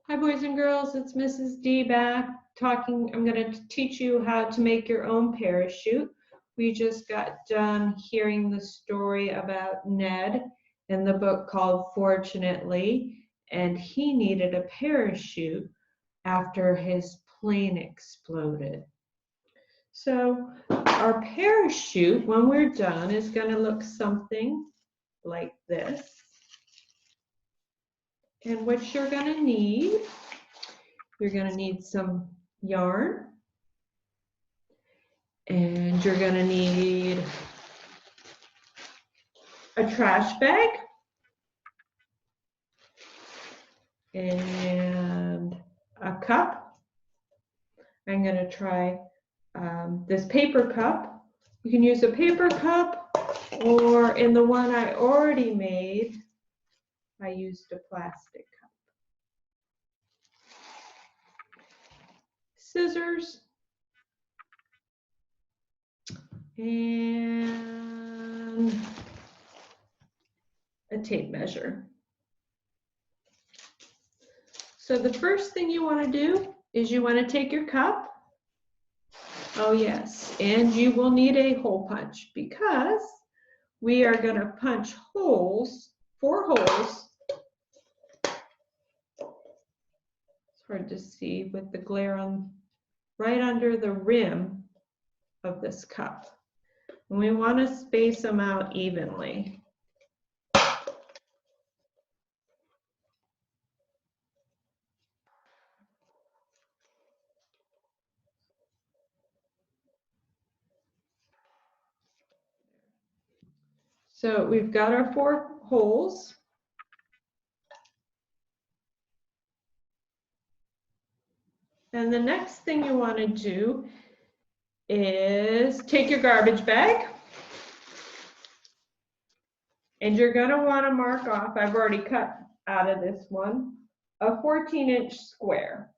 Hi boys and girls, it's Mrs. D back talking. I'm going to teach you how to make your own parachute. We just got done hearing the story about Ned in the book called Fortunately, and he needed a parachute after his plane exploded. So our parachute, when we're done, is going to look something like this. And what you're going to need, you're going to need some yarn, and you're going to need a trash bag and a cup. I'm going to try this paper cup. You can use a paper cup, or in the one I already made, I used a plastic cup. Scissors and a tape measure. So the first thing you want to do is you want to take your cup. Oh yes, and you will need a hole punch because we are going to punch holes, 4 holes. It's hard to see with the glare on, right under the rim of this cup. And we want to space them out evenly. So we've got our 4 holes. And the next thing you want to do is take your garbage bag. And you're going to want to mark off, I've already cut out of this one, a 14-inch square.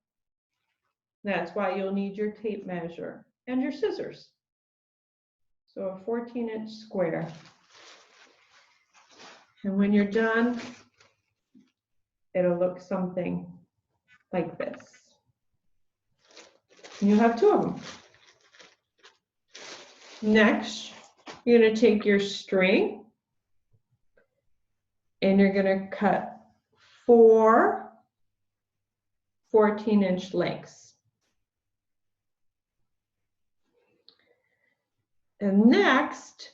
That's why you'll need your tape measure and your scissors. So a 14-inch square. And when you're done, it'll look something like this. And you have 2 of them. Next, you're going to take your string and you're going to cut 4 14-inch lengths. And next,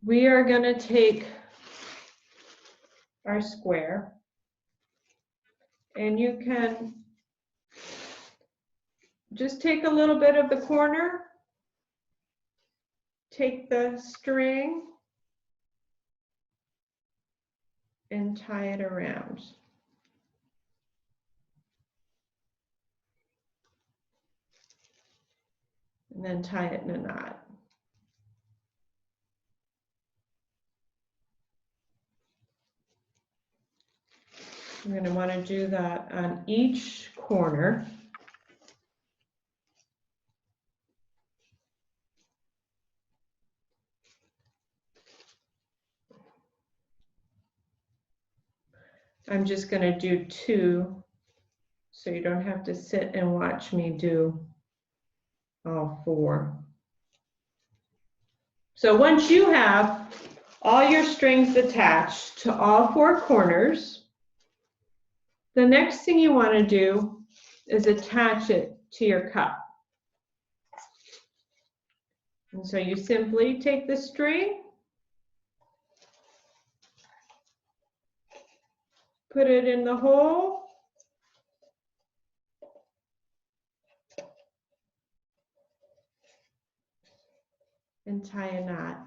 we are going to take our square, and you can just take a little bit of the corner, take the string, and tie it around. And then tie it in a knot. You're going to want to do that on each corner. I'm just going to do 2 so you don't have to sit and watch me do all 4. So once you have all your strings attached to all 4 corners, the next thing you want to do is attach it to your cup. And so you simply take the string, put it in the hole, and tie a knot.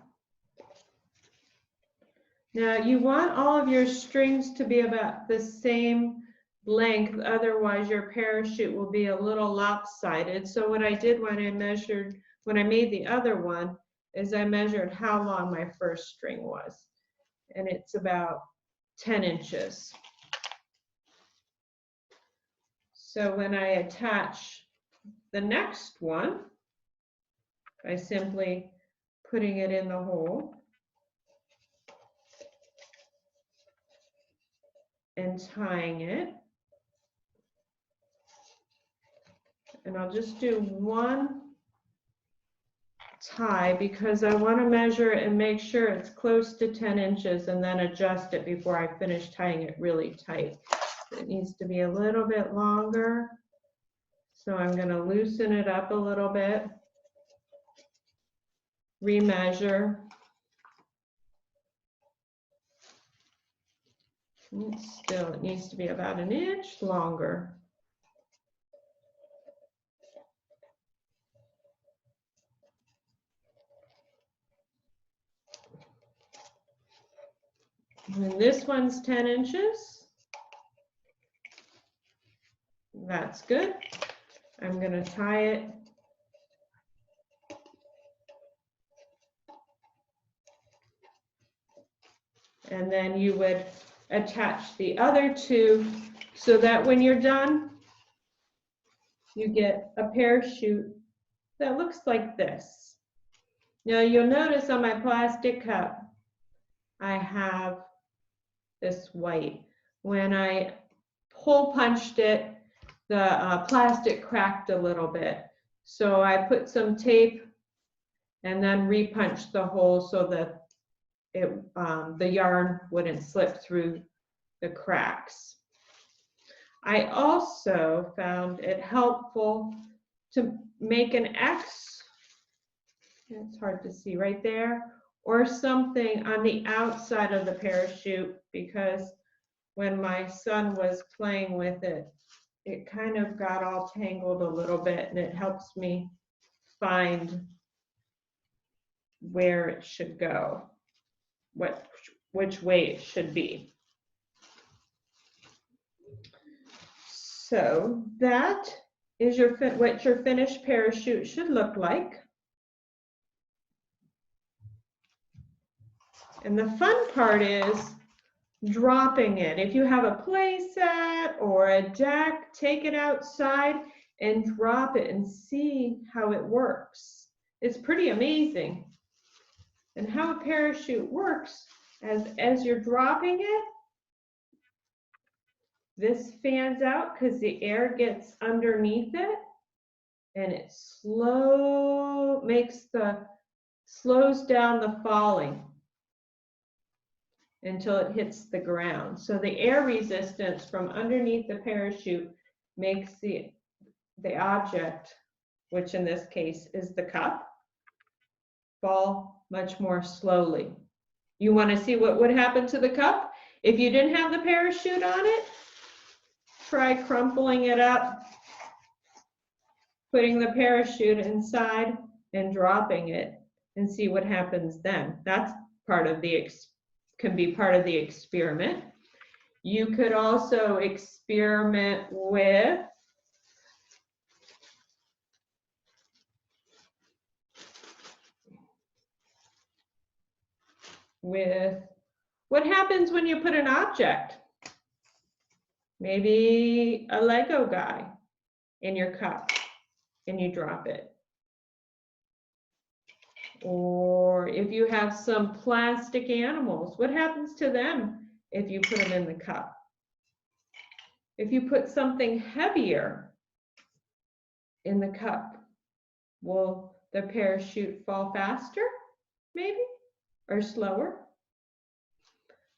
Now you want all of your strings to be about the same length, otherwise your parachute will be a little lopsided. So what I did when I made the other one is I measured how long my first string was, and it's about 10 inches. So when I attach the next one, by simply putting it in the hole and tying it, And I'll just do one tie because I want to measure it and make sure it's close to 10 inches and then adjust it before I finish tying it really tight. It needs to be a little bit longer. So I'm going to loosen it up a little bit, remeasure. Still, it needs to be about an inch longer. And this one's 10 inches. That's good. I'm going to tie it. And then you would attach the other two so that when you're done, you get a parachute that looks like this. Now you'll notice on my plastic cup, I have this white. When I hole punched it, the plastic cracked a little bit. So I put some tape and then repunched the hole so that the yarn wouldn't slip through the cracks. I also found it helpful to make an X, it's hard to see right there, or something on the outside of the parachute, because when my son was playing with it, it kind of got all tangled a little bit, and it helps me find where it should go, which way it should be. So that is what your finished parachute should look like. And the fun part is dropping it. If you have a play set or a deck, take it outside and drop it and see how it works. It's pretty amazing. And how a parachute works, as you're dropping it, this fans out because the air gets underneath it, and it slows down the falling until it hits the ground. So the air resistance from underneath the parachute makes the object, which in this case is the cup, fall much more slowly. You want to see what would happen to the cup if you didn't have the parachute on it? Try crumpling it up, putting the parachute inside and dropping it, and see what happens then. That's can be part of the experiment. You could also experiment with what happens when you put an object, maybe a Lego guy, in your cup and you drop it. Or if you have some plastic animals, what happens to them if you put them in the cup? If you put something heavier in the cup, will the parachute fall faster, maybe, or slower?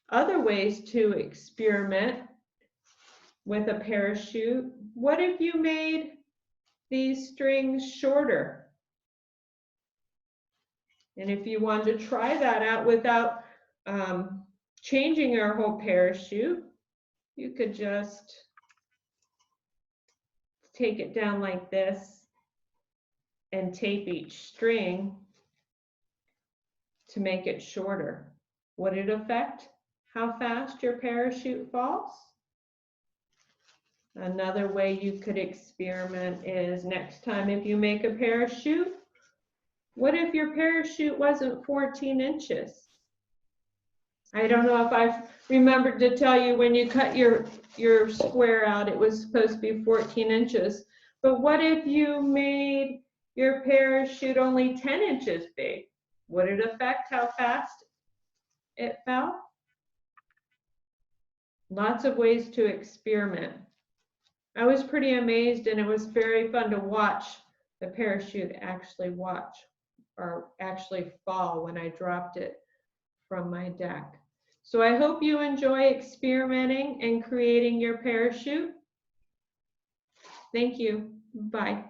Other ways to experiment with a parachute. What if you made these strings shorter? And if you wanted to try that out without changing your whole parachute, you could just take it down like this and tape each string to make it shorter. Would it affect how fast your parachute falls? Another way you could experiment is next time if you make a parachute, what if your parachute wasn't 14 inches? I don't know if I remembered to tell you when you cut your square out, it was supposed to be 14 inches. But what if you made your parachute only 10 inches big? Would it affect how fast it fell? Lots of ways to experiment. I was pretty amazed, and it was very fun to watch the parachute actually fall when I dropped it from my deck. So I hope you enjoy experimenting and creating your parachute. Thank you. Bye.